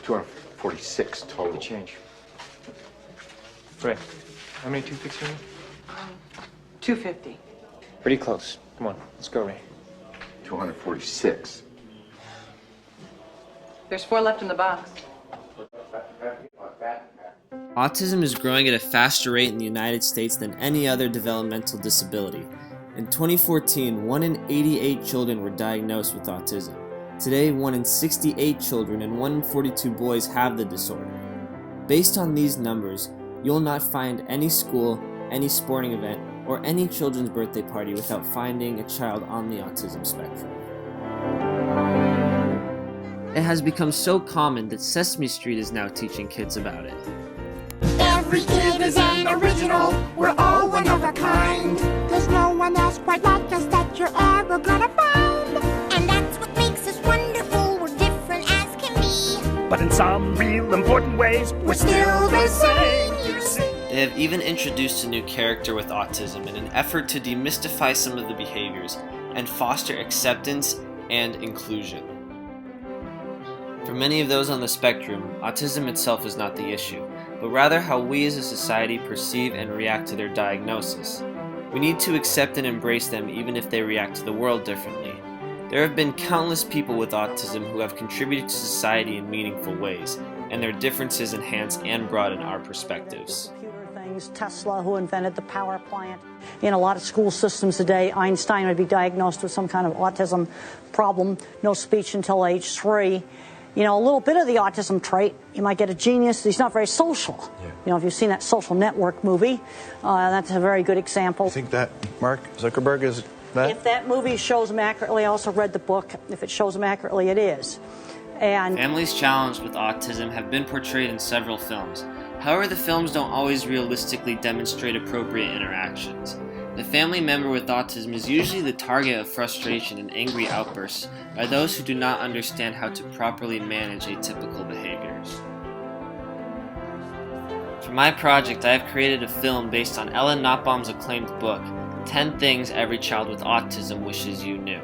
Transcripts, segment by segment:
246 total. Good change. Ray, how many toothpicks do you need? 250. Pretty close. Come on, let's go, Ray. 246. There's 4 left in the box. Autism is growing at a faster rate in the United States than any other developmental disability. In 2014, 1 in 88 children were diagnosed with autism. Today, 1 in 68 children and 1 in 42 boys have the disorder. Based on these numbers, you'll not find any school, any sporting event, or any children's birthday party without finding a child on the autism spectrum. It has become so common that Sesame Street is now teaching kids about it. Every kid is an original, we're all one of a kind. There's no one else quite like us that you're ever gonna find. And that's what makes us wonderful, we're different as can be. But in some real important ways, we're still the same, you see. They have even introduced a new character with autism in an effort to demystify some of the behaviors and foster acceptance and inclusion. For many of those on the spectrum, autism itself is not the issue, but rather how we as a society perceive and react to their diagnosis. We need to accept and embrace them even if they react to the world differently. There have been countless people with autism who have contributed to society in meaningful ways, and their differences enhance and broaden our perspectives. Tesla, who invented the power plant. In a lot of school systems today, Einstein would be diagnosed with some kind of autism problem, no speech until age 3. You know, a little bit of the autism trait, you might get a genius, he's not very social. Yeah. You know, if you've seen that Social Network movie, that's a very good example. You think that Mark Zuckerberg is that? If that movie shows him accurately, I also read the book, if it shows him accurately, it is. And families challenged with autism have been portrayed in several films. However, the films don't always realistically demonstrate appropriate interactions. The family member with autism is usually the target of frustration and angry outbursts by those who do not understand how to properly manage atypical behaviors. For my project, I have created a film based on Ellen Nussbaum's acclaimed book, 10 Things Every Child with Autism Wishes You Knew.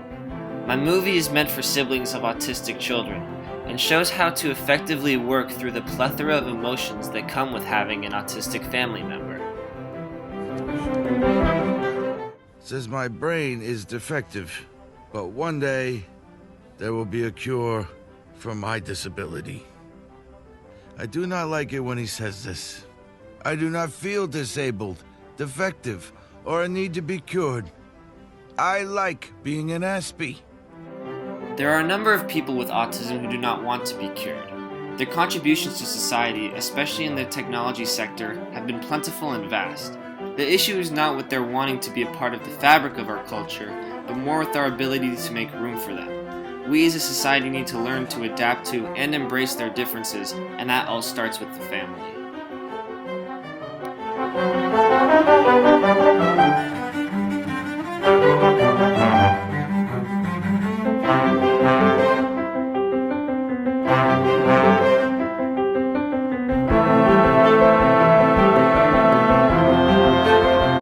My movie is meant for siblings of autistic children, and shows how to effectively work through the plethora of emotions that come with having an autistic family member. Says my brain is defective, but one day there will be a cure for my disability. I do not like it when he says this. I do not feel disabled, defective, or a need to be cured. I like being an Aspie. There are a number of people with autism who do not want to be cured. Their contributions to society, especially in the technology sector, have been plentiful and vast. The issue is not with their wanting to be a part of the fabric of our culture, but more with our ability to make room for them. We as a society need to learn to adapt to and embrace their differences, and that all starts with the family.